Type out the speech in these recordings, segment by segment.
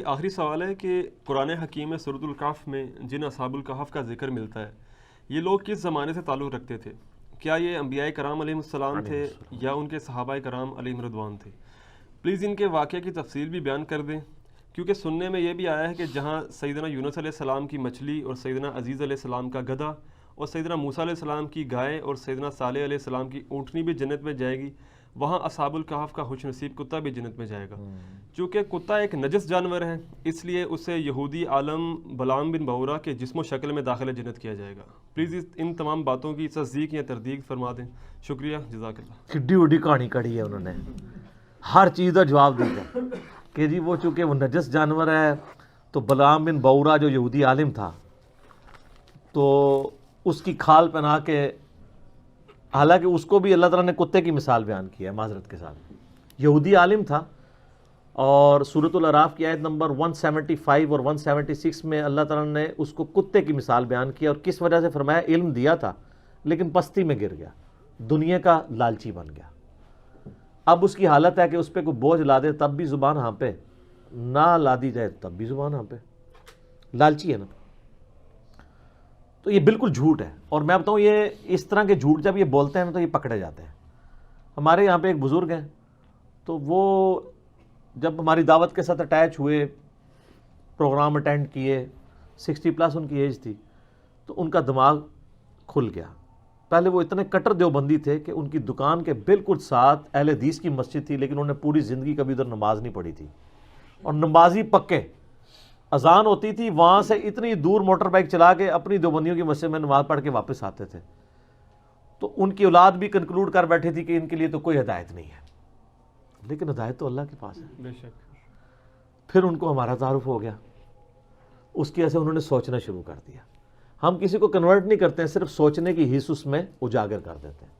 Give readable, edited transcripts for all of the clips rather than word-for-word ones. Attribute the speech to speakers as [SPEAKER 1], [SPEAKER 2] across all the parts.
[SPEAKER 1] آخری سوال ہے کہ قرآن حکیم میں سورۃ الکہف میں جن اصحاب الکہف کا ذکر ملتا ہے یہ لوگ کس زمانے سے تعلق رکھتے تھے؟ کیا یہ انبیاء کرام علیہم السلام تھے یا ان کے صحابہ کرام علیہم رضوان تھے؟ پلیز ان کے واقعے کی تفصیل بھی بیان کر دیں، کیونکہ سننے میں یہ بھی آیا ہے کہ جہاں سیدنا یونس علیہ السلام کی مچھلی اور سیدنا عزیز علیہ السلام کا گدھا اور سیدنا موسیٰ علیہ السلام کی گائے اور سیدنا صالح علیہ السلام کی اونٹنی بھی جنت میں جائے گی، وہاں اصحاب الکہف کا خوش نصیب کتا بھی جنت میں جائے گا۔ چونکہ کتا ایک نجس جانور ہے اس لیے اسے یہودی عالم بلعام بن بعورہ کے جسم و شکل میں داخل جنت کیا جائے گا۔ پلیز ان تمام باتوں کی تصدیق یا تردید فرما دیں، شکریہ، جزاک اللہ۔
[SPEAKER 2] کڈی وڈی کہانی کڑی ہے انہوں نے، ہر چیز کا جواب دیتا کہ جی وہ چونکہ وہ نجس جانور ہے تو بلعام بن بعورہ جو یہودی عالم تھا تو اس کی کھال پہنا کے، حالانکہ اس کو بھی اللہ تعالیٰ نے کتے کی مثال بیان کی ہے معذرت کے ساتھ، یہودی عالم تھا، اور سورۃ الاعراف کی آیت نمبر 175 اور 176 میں اللہ تعالیٰ نے اس کو کتے کی مثال بیان کی، اور کس وجہ سے فرمایا علم دیا تھا لیکن پستی میں گر گیا، دنیا کا لالچی بن گیا۔ اب اس کی حالت ہے کہ اس پہ کوئی بوجھ لا دے تب بھی زبان ہانپے، نہ لا دی جائے تب بھی زبان ہانپے، لالچی ہے نا۔ تو یہ بالکل جھوٹ ہے، اور میں بتاؤں یہ اس طرح کے جھوٹ جب یہ بولتے ہیں نا تو یہ پکڑے جاتے ہیں۔ ہمارے یہاں پہ ایک بزرگ ہیں، تو وہ جب ہماری دعوت کے ساتھ اٹیچ ہوئے، پروگرام اٹینڈ کیے، 60+ ان کی ایج تھی، تو ان کا دماغ کھل گیا۔ پہلے وہ اتنے کٹر دیوبندی تھے کہ ان کی دکان کے بالکل ساتھ اہل حدیث کی مسجد تھی، لیکن انہوں نے پوری زندگی کبھی ادھر نماز نہیں پڑھی تھی، اور نمازی پکے، اذان ہوتی تھی وہاں سے اتنی دور موٹر بائک چلا کے اپنی دیوبندیوں کی مسجد میں نماز پڑھ کے واپس آتے تھے۔ تو ان کی اولاد بھی کنکلوڈ کر بیٹھی تھی کہ ان کے لیے تو کوئی ہدایت نہیں ہے، لیکن ہدایت تو اللہ کے پاس ہے۔
[SPEAKER 1] بے شک۔
[SPEAKER 2] پھر ان کو ہمارا تعارف ہو گیا، اس کی وجہ سے انہوں نے سوچنا شروع کر دیا۔ ہم کسی کو کنورٹ نہیں کرتے ہیں، صرف سوچنے کی حص اس میں اجاگر کر دیتے ہیں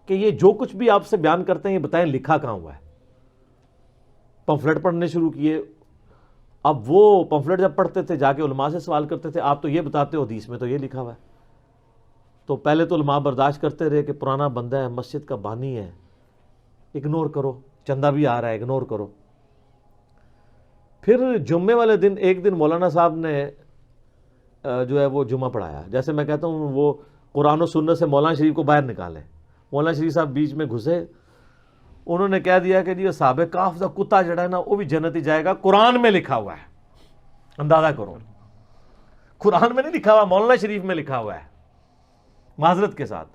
[SPEAKER 2] کہ یہ جو کچھ بھی آپ سے بیان کرتے ہیں یہ بتائیں لکھا کہاں ہوا ہے۔ پمفلٹ پڑھنے شروع کیے، اب وہ پمفلٹ جب پڑھتے تھے جا کے علماء سے سوال کرتے تھے، آپ تو یہ بتاتے ہو حدیث میں تو یہ لکھا ہوا ہے۔ تو پہلے تو علماء برداشت کرتے رہے کہ پرانا بندہ ہے، مسجد کا بانی ہے، اگنور کرو، چندہ بھی آ رہا ہے، اگنور کرو۔ پھر جمعے والے دن ایک دن مولانا صاحب نے جو ہے وہ جمعہ پڑھایا، جیسے میں کہتا ہوں وہ قرآن و سنت سے مولانا شریف کو باہر نکالیں، مولانا شریف صاحب بیچ میں گھسے، انہوں نے کہہ دیا کہ جی اصحاب کہف کا کتا جڑا ہے نا وہ بھی جنت ہی جائے گا، قرآن میں لکھا ہوا ہے۔ اندازہ کرو، قرآن میں نہیں لکھا ہوا، مولانا شریف میں لکھا ہوا ہے۔ معذرت کے ساتھ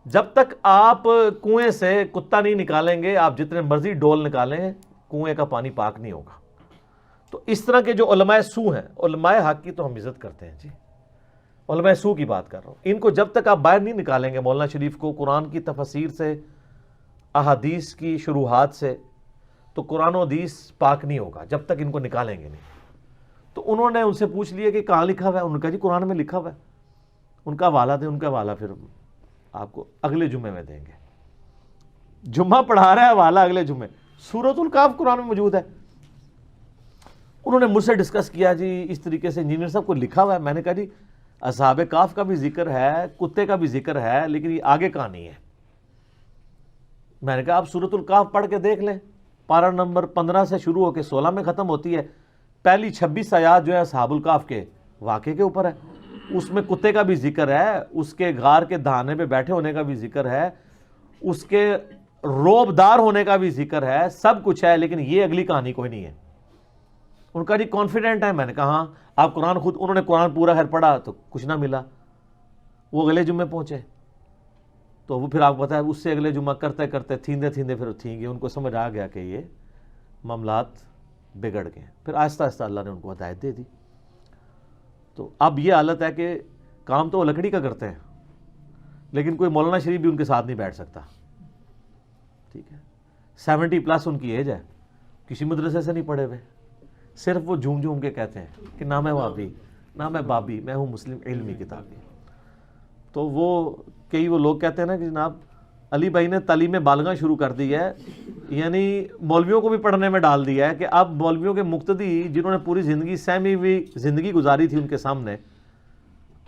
[SPEAKER 2] جب تک آپ کنویں سے کتا نہیں نکالیں گے، آپ جتنے مرضی ڈول نکالیں کنویں کا پانی پاک نہیں ہوگا۔ تو اس طرح کے جو علماء سو ہیں، علماء حق کی تو ہم عزت کرتے ہیں جی، علماء سو کی بات کر رہا ہوں، ان کو جب تک آپ باہر نہیں نکالیں گے مولانا شریف کو قرآن کی تفسیر سے، احادیث کی شروحات سے، تو قرآن و حدیث پاک نہیں ہوگا جب تک ان کو نکالیں گے نہیں۔ تو انہوں نے ان سے پوچھ لیا کہ کہاں لکھا ہوا ہے، انہوں نے کہا جی قرآن میں لکھا ہوا ہے۔ ان کا حوالہ دیں، ان کا حوالہ پھر آپ کو اگلے جمعے میں دیں گے۔ جمعہ پڑھا رہا ہے، حوالہ اگلے جمعے، سورۃ الکہف قرآن میں موجود ہے۔ انہوں نے مجھ سے ڈسکس کیا جی اس طریقے سے انجینئر صاحب کو لکھا ہوا ہے۔ میں نے کہا جی اصحاب کہف کا بھی ذکر ہے، کتے کا بھی ذکر ہے، لیکن یہ آگے کہاں نہیں ہے۔ میں نے کہا آپ سورۃ الکہف پڑھ کے دیکھ لیں، پارہ نمبر 15 سے شروع ہو کے 16 میں ختم ہوتی ہے، پہلی 26 آیات جو ہے اصحاب الکہف کے واقعے کے اوپر ہے، اس میں کتے کا بھی ذکر ہے، اس کے غار کے دہانے پہ بیٹھے ہونے کا بھی ذکر ہے، اس کے روبدار ہونے کا بھی ذکر ہے، سب کچھ ہے، لیکن یہ اگلی کہانی کوئی نہیں ہے۔ ان کا جی کانفیڈنٹ ہے، میں نے کہا ہاں آپ قرآن خود، انہوں نے قرآن پورا خیر پڑھا تو کچھ نہ ملا، وہ اگلے جمعے پہنچے، تو وہ پھر آپ کو پتا ہے اس سے اگلے جمعہ کرتے کرتے تھیندے پھر تھیں گے، ان کو سمجھ آ گیا کہ یہ معاملات بگڑ گئے، پھر آہستہ آہستہ اللہ نے ان کو ہدایت دے دی۔ تو اب یہ حالت ہے کہ کام تو وہ لکڑی کا کرتے ہیں، لیکن کوئی مولانا شریف بھی ان کے ساتھ نہیں بیٹھ سکتا، ٹھیک ہے، 70+ ان کی ایج ہے، کسی مدرسے سے نہیں پڑھے ہوئے، صرف وہ جھوم جھوم کے کہتے ہیں کہ نہ میں وابی، نہ میں بابی، میں ہوں مسلم علمی کتابی۔ تو کئی وہ لوگ کہتے ہیں نا کہ جناب علی بھائی نے تعلیم بالغاں شروع کر دی ہے، یعنی مولویوں کو بھی پڑھنے میں ڈال دیا ہے کہ اب مولویوں کے مقتدی جنہوں نے پوری زندگی سہمی ہوئی زندگی گزاری تھی ان کے سامنے،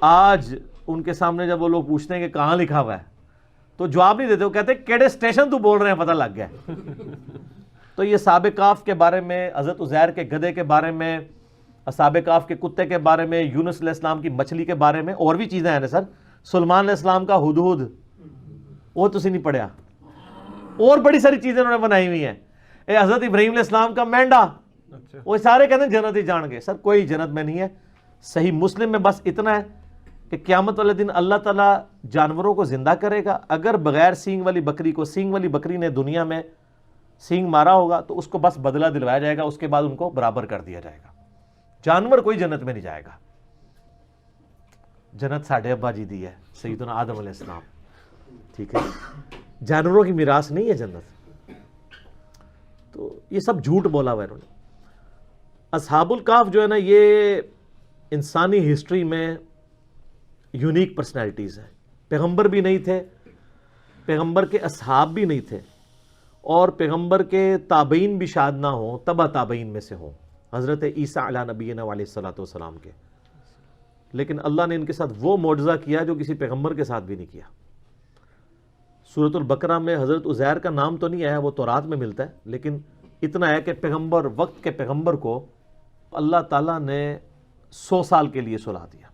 [SPEAKER 2] آج ان کے سامنے جب وہ لوگ پوچھتے ہیں کہ کہاں لکھا ہوا ہے تو جواب نہیں دیتے، وہ کہتے ہیں کیڑے اسٹیشن تو بول رہے ہیں پتہ لگ گیا تو یہ اصحاب کہف کے بارے میں، حضرت عزیر کے گدھے کے بارے میں، اصحاب کہف کے کتے کے بارے میں، یونس علیہ السلام کی مچھلی کے بارے میں، اور بھی چیزیں ہیں نا سر. سلیمان علیہ السلام کا ہدہد، وہ تو نہیں پڑھیا. اور بڑی ساری چیزیں انہوں نے بنائی ہوئی ہیں. حضرت ابراہیم علیہ السلام کا مینڈا، وہ سارے کہتے ہیں جنت ہی جان گے. سر کوئی جنت میں نہیں ہے. صحیح مسلم میں بس اتنا ہے کہ قیامت والے دن اللہ تعالیٰ جانوروں کو زندہ کرے گا. اگر بغیر سینگ والی بکری کو سینگ والی بکری نے دنیا میں سینگ مارا ہوگا تو اس کو بس بدلہ دلوایا جائے گا، اس کے بعد ان کو برابر کر دیا جائے گا. جانور کوئی جنت میں نہیں جائے گا. جنت ساڑھے ابا جی دی ہے، سیدنا آدم علیہ السلام. ٹھیک ہے، جانوروں کی میراث نہیں ہے جنت. تو یہ سب جھوٹ بولا ہوا ہے انہوں نے. اصحاب الکہف جو ہے نا، یہ انسانی ہسٹری میں یونیک پرسنالٹیز ہیں. پیغمبر بھی نہیں تھے، پیغمبر کے اصحاب بھی نہیں تھے، اور پیغمبر کے تابعین بھی شاید نہ ہوں، تبع تابعین میں سے ہوں، حضرت عیسیٰ علیہ نبینا علیہ الصلوۃ والسلام کے. لیکن اللہ نے ان کے ساتھ وہ معجزہ کیا جو کسی پیغمبر کے ساتھ بھی نہیں کیا. سورۃ البقرہ میں حضرت عزیر کا نام تو نہیں آیا، وہ تورات میں ملتا ہے، لیکن اتنا ہے کہ پیغمبر، وقت کے پیغمبر کو اللہ تعالیٰ نے 100 سال کے لیے سلا دیا.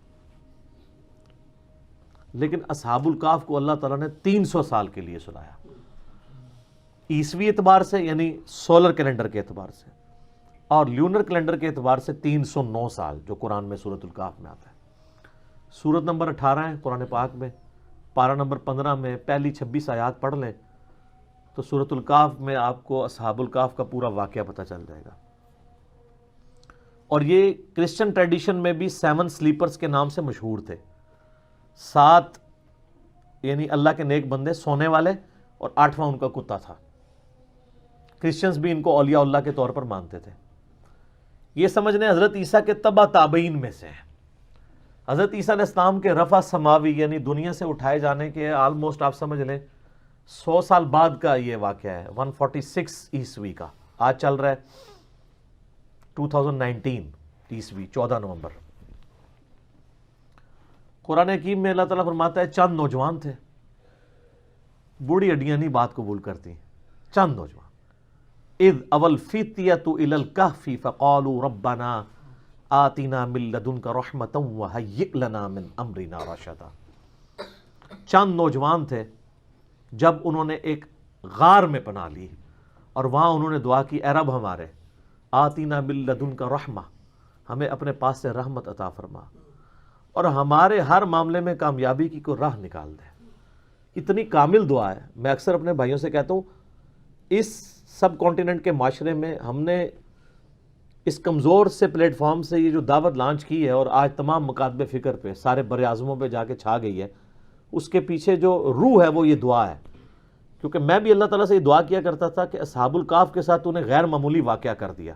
[SPEAKER 2] لیکن اصحاب الکہف کو اللہ تعالیٰ نے 300 سال کے لیے سلایا، عیسوی اعتبار سے یعنی سولر کیلنڈر کے اعتبار سے، اور لیونر کیلنڈر کے اعتبار سے 309 سال، جو قرآن میں سورۃ الکہف میں آتا ہے. سورت نمبر 18 ہے قرآن پاک میں، پارہ نمبر 15 میں پہلی 26 آیات پڑھ لیں تو سورۃ الکہف میں آپ کو اصحاب الکہف کا پورا واقعہ پتہ چل جائے گا. اور یہ کرسچن ٹریڈیشن میں بھی 7 سلیپرز کے نام سے مشہور تھے. 7 یعنی اللہ کے نیک بندے سونے والے، اور 8واں ان کا کتا تھا. کرسچنز بھی ان کو اولیاء اللہ کے طور پر مانتے تھے. یہ سمجھنے حضرت عیسیٰ کے تبع تابعین میں سے ہیں. حضرت عیسیٰ علیہ السلام کے رفع سماوی یعنی دنیا سے اٹھائے جانے کے آلموسٹ آپ سمجھ لیں 100 سال بعد کا یہ واقعہ ہے. 146 عیسوی کا، آج چل رہا ہے 2019 عیسوی 14 نومبر. قرآن حکیم میں اللہ تعالیٰ فرماتا ہے چند نوجوان تھے، بوڑھی ہڈیاں نہیں بات قبول کرتی، چند نوجوان. اذ اول فتیۃ الی الکہف فقالوا ربنا آتنا من لدنک رحمۃ وہیئ لنا من امرنا رشدا. چند نوجوان تھے جب انہوں نے ایک غار میں پناہ لی اور وہاں انہوں نے دعا کی، اے رب ہمارے، آتنا من لدنک رحمہ، ہمیں اپنے پاس سے رحمت عطا فرما اور ہمارے ہر معاملے میں کامیابی کی کوئی راہ نکال دے. اتنی کامل دعا ہے. میں اکثر اپنے بھائیوں سے کہتا ہوں، اس سب کانٹیننٹ کے معاشرے میں ہم نے اس کمزور سے پلیٹ فارم سے یہ جو دعوت لانچ کی ہے اور آج تمام مکاتب فکر پہ سارے بر اعظموں پہ جا کے چھا گئی ہے، اس کے پیچھے جو روح ہے وہ یہ دعا ہے. کیونکہ میں بھی اللہ تعالیٰ سے یہ دعا کیا کرتا تھا کہ اصحاب الکہف کے ساتھ تو نے غیر معمولی واقعہ کر دیا.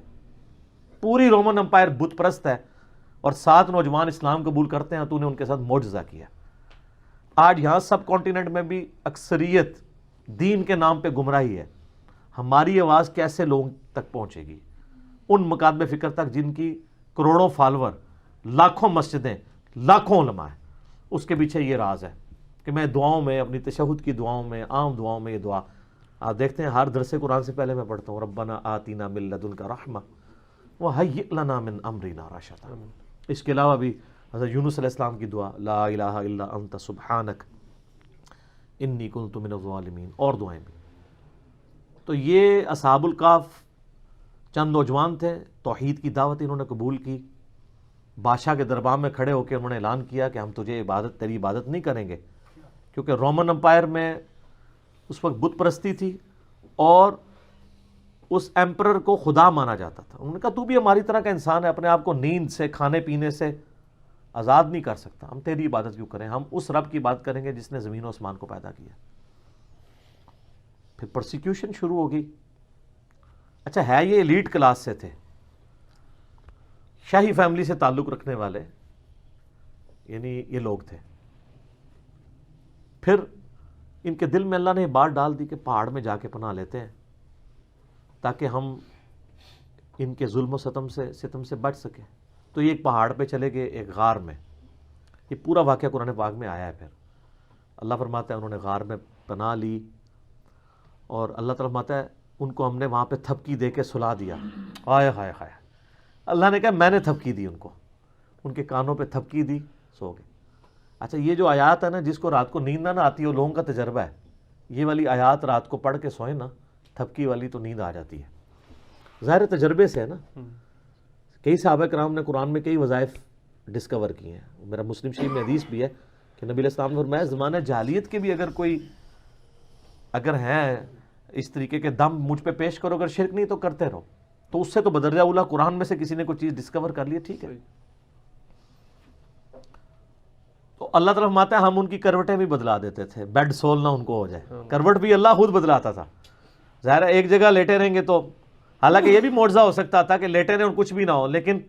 [SPEAKER 2] پوری رومن امپائر بت پرست ہے اور 7 نوجوان اسلام قبول کرتے ہیں، تو نے ان کے ساتھ معجزہ کیا. آج یہاں سب کانٹیننٹ میں بھی اکثریت دین کے نام پہ گمراہی ہے. ہماری آواز کیسے لوگوں تک پہنچے گی؟ ان مکاتب فکر تک جن کی کروڑوں فالور، لاکھوں مسجدیں، لاکھوں علماء ہیں. اس کے پیچھے یہ راز ہے کہ میں دعاؤں میں، اپنی تشہد کی دعاؤں میں، عام دعاؤں میں یہ دعا آپ دیکھتے ہیں ہر درس قرآن سے پہلے میں پڑھتا ہوں، ربنا آتینا من لدنک رحمہ وہیئ لنا من امرنا رشدا. اس کے علاوہ بھی حضرت یونس علیہ السلام کی دعا، لا الہ الا انت سبحانک انی کنت من الظالمین، اور دعائیں بھی. تو یہ اصحاب الکہف چند نوجوان تھے، توحید کی دعوت انہوں نے قبول کی. بادشاہ کے دربار میں کھڑے ہو کے انہوں نے اعلان کیا کہ ہم تیری عبادت نہیں کریں گے، کیونکہ رومن امپائر میں اس وقت بت پرستی تھی اور اس ایمپرر کو خدا مانا جاتا تھا. انہوں نے کہا تو بھی ہماری طرح کا انسان ہے، اپنے آپ کو نیند سے، کھانے پینے سے آزاد نہیں کر سکتا، ہم تیری عبادت کیوں کریں؟ ہم اس رب کی عبادت کریں گے جس نے زمین و آسمان کو پیدا کیا. پھر پرسیکیوشن شروع ہو گئی. اچھا ہے یہ ایلیٹ کلاس سے تھے، شاہی فیملی سے تعلق رکھنے والے، یعنی یہ لوگ تھے. پھر ان کے دل میں اللہ نے بات ڈال دی کہ پہاڑ میں جا کے پناہ لیتے ہیں تاکہ ہم ان کے ظلم و ستم سے بچ سکیں. تو یہ ایک پہاڑ پہ چلے گئے، ایک غار میں. یہ پورا واقعہ قرآن پاک میں آیا ہے. پھر اللہ فرماتا ہے انہوں نے غار میں پناہ لی، اور اللہ تعالیٰ فرماتا ہے ان کو ہم نے وہاں پہ تھپکی دے کے سلا دیا. آئے ہائے ہائے, اللہ نے کہا میں نے تھپکی دی ان کو, ان کے کانوں پہ تھپکی دی, سو گئے. اچھا یہ جو آیات ہے نا, جس کو رات کو نیند نہ آتی ہے وہ لوگوں کا تجربہ ہے. یہ والی آیات رات کو پڑھ کے سوئیں نا, تھپکی والی, تو نیند آ جاتی ہے. ظاہر تجربے سے ہے نا. کئی صحابہ کرام نے قرآن میں کئی وظائف ڈسکور کیے ہیں. میرا مسلم شریف میں حدیث بھی ہے کہ نبی علیہ السلام نے فرمایا زمانہ جاہلیت کے بھی اگر ہیں اس طریقے کے دم مجھ پہ پیش کرو, اگر شرک نہیں تو کرتے رہو. تو اس سے تو بدرجہ اولیٰ قرآن میں سے کسی نے کوئی چیز ڈسکور کر لی, ٹھیک ہے. تو اللہ تعالیٰ فرماتا ہے ہم ان کی کروٹیں بھی بدلا دیتے تھے, بیڈ سول نہ ان کو ہو جائے. کروٹ بھی اللہ خود بدلاتا تھا. ظاہر ہے ایک جگہ لیٹے رہیں گے تو, حالانکہ یہ بھی معجزہ ہو سکتا تھا کہ لیٹے رہیں اور کچھ بھی نہ ہو, لیکن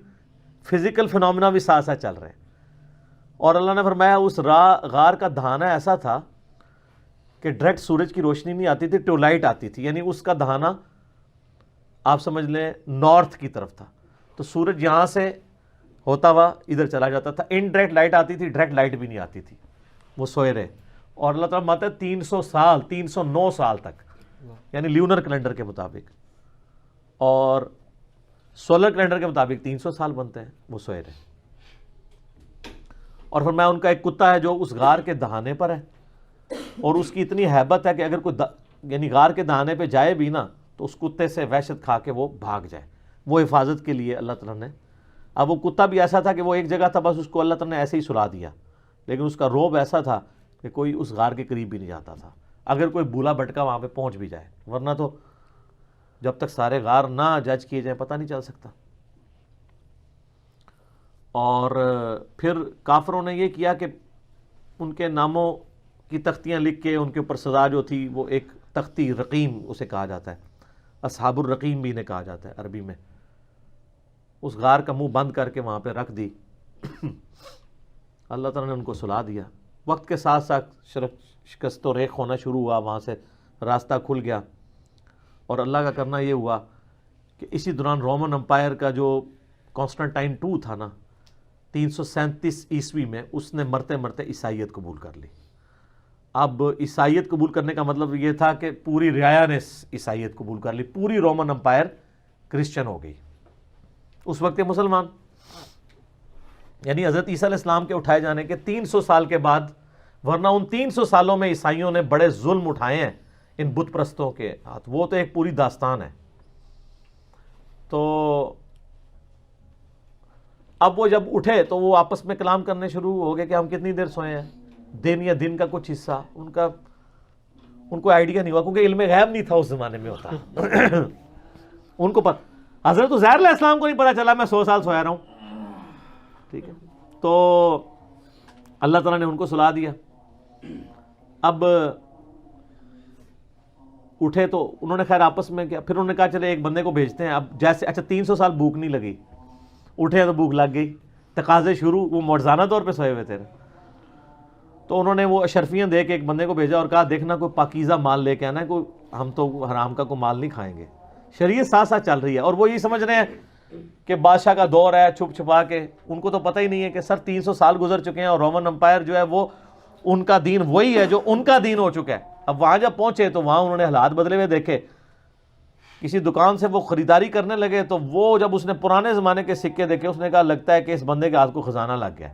[SPEAKER 2] فزیکل فنومینا بھی ساتھ ساتھ چل رہے ہیں. اور اللہ نے فرمایا اس غار کا دہانہ ایسا تھا کہ ڈائریکٹ سورج کی روشنی نہیں آتی تھی, ٹیو لائٹ آتی تھی. یعنی اس کا دہانہ آپ سمجھ لیں نارتھ کی طرف تھا, تو سورج یہاں سے ہوتا ہوا ادھر چلا جاتا تھا. انڈائریکٹ لائٹ آتی تھی, ڈائریکٹ لائٹ بھی نہیں آتی تھی. وہ سوئے رہے. اور اللہ تعالیٰ ماتا ہے 300 سال 309 سال تک, یعنی لیونر کیلنڈر کے مطابق, اور سولر کیلنڈر کے مطابق 300 سال بنتے ہیں, وہ سوئے رہے. اور پھر میں ان کا ایک کتا ہے جو اس غار کے دہانے پر ہے, اور اس کی اتنی ہیبت ہے کہ اگر کوئی یعنی غار کے دہانے پہ جائے بھی نا تو اس کتے سے وحشت کھا کے وہ بھاگ جائے. وہ حفاظت کے لیے اللہ تعالیٰ نے. اب وہ کتا بھی ایسا تھا کہ وہ ایک جگہ تھا, بس اس کو اللہ تعالیٰ نے ایسے ہی سلا دیا, لیکن اس کا روب ایسا تھا کہ کوئی اس غار کے قریب بھی نہیں جاتا تھا, اگر کوئی بولا بھٹکا وہاں پہ پہنچ بھی جائے. ورنہ تو جب تک سارے غار نہ جج کیے جائیں پتہ نہیں چل سکتا. اور پھر کافروں نے یہ کیا کہ ان کے ناموں کی تختیاں لکھ کے ان کے اوپر سزا جو تھی, وہ ایک تختی رقیم اسے کہا جاتا ہے, اصحاب الرقیم بھی انہیں کہا جاتا ہے عربی میں, اس غار کا منہ بند کر کے وہاں پہ رکھ دی. اللہ تعالیٰ نے ان کو سلا دیا. وقت کے ساتھ ساتھ شکست و ریخ ہونا شروع ہوا, وہاں سے راستہ کھل گیا. اور اللہ کا کرنا یہ ہوا کہ اسی دوران رومن امپائر کا جو کانسٹنٹائن 2 تھا نا 337 عیسوی میں, اس نے مرتے مرتے عیسائیت قبول کر لی. اب عیسائیت قبول کرنے کا مطلب یہ تھا کہ پوری رعایا نے عیسائیت قبول کر لی, پوری رومن امپائر کرسچن ہو گئی اس وقت کے مسلمان. یعنی حضرت عیسیٰ علیہ السلام کے اٹھائے جانے کے 300 سال کے بعد, ورنہ ان 300 سالوں میں عیسائیوں نے بڑے ظلم اٹھائے ہیں ان بت پرستوں کے ہاتھ, وہ تو ایک پوری داستان ہے. تو اب وہ جب اٹھے تو وہ آپس میں کلام کرنے شروع ہو گئے کہ ہم کتنی دیر سوئے ہیں, دن یا دن کا کچھ حصہ. ان کو آئیڈیا نہیں ہوا, کیونکہ علم غیب نہیں تھا اس زمانے میں ہوتا. ان کو حضرت عزیر علیہ السلام کو نہیں پتا چلا میں 100 سال سویا رہا ہوں, ٹھیک ہے. تو اللہ تعالیٰ نے ان کو سلا دیا. اب اٹھے تو انہوں نے خیر آپس میں کیا, پھر انہوں نے کہا چلے ایک بندے کو بھیجتے ہیں. اب جیسے اچھا 300 سال بھوک نہیں لگی, اٹھے تو بھوک لگ گئی, تقاضے شروع. وہ معجزانہ طور پہ سوئے ہوئے تھے, تو انہوں نے وہ اشرفیاں دے کے ایک بندے کو بھیجا اور کہا دیکھنا کوئی پاکیزہ مال لے کے آنا, کوئی ہم تو حرام کا کوئی مال نہیں کھائیں گے. شریعت ساتھ ساتھ چل رہی ہے, اور وہ یہ سمجھ رہے ہیں کہ بادشاہ کا دور ہے, چھپ چھپا کے. ان کو تو پتہ ہی نہیں ہے کہ سر 300 سال گزر چکے ہیں, اور رومن امپائر جو ہے وہ ان کا دین وہی ہے جو ان کا دین ہو چکا ہے. اب وہاں جب پہنچے تو وہاں انہوں نے حالات بدلے ہوئے دیکھے. کسی دکان سے وہ خریداری کرنے لگے تو وہ جب اس نے پرانے زمانے کے سکے دیکھے, اس نے کہا لگتا ہے کہ اس بندے کے ہاتھ کو خزانہ لگ گیا.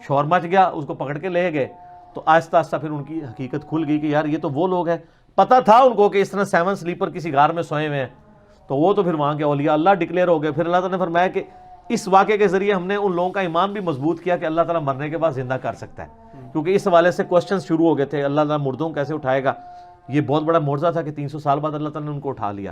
[SPEAKER 2] شور مچ گیا, اس کو پکڑ کے لے گئے. تو آہستہ آہستہ پھر ان کی حقیقت کھل گئی کہ یار یہ تو وہ لوگ ہیں. پتہ تھا ان کو کہ اس طرح 7 سلیپر کسی غار میں سوئے ہوئے ہیں, تو وہ تو پھر وہاں کے اولیاء اللہ ڈکلیئر ہو گئے. پھر اللہ تعالیٰ نے فرمایا کہ اس واقعے کے ذریعے ہم نے ان لوگوں کا ایمان بھی مضبوط کیا کہ اللہ تعالیٰ مرنے کے بعد زندہ کر سکتا ہے, کیونکہ اس حوالے سے کوسچن شروع ہو گئے تھے, اللہ تعالیٰ مردوں کیسے اٹھائے گا. یہ بہت بڑا معجزہ تھا کہ 300 سال بعد اللہ تعالیٰ نے ان کو اٹھا لیا.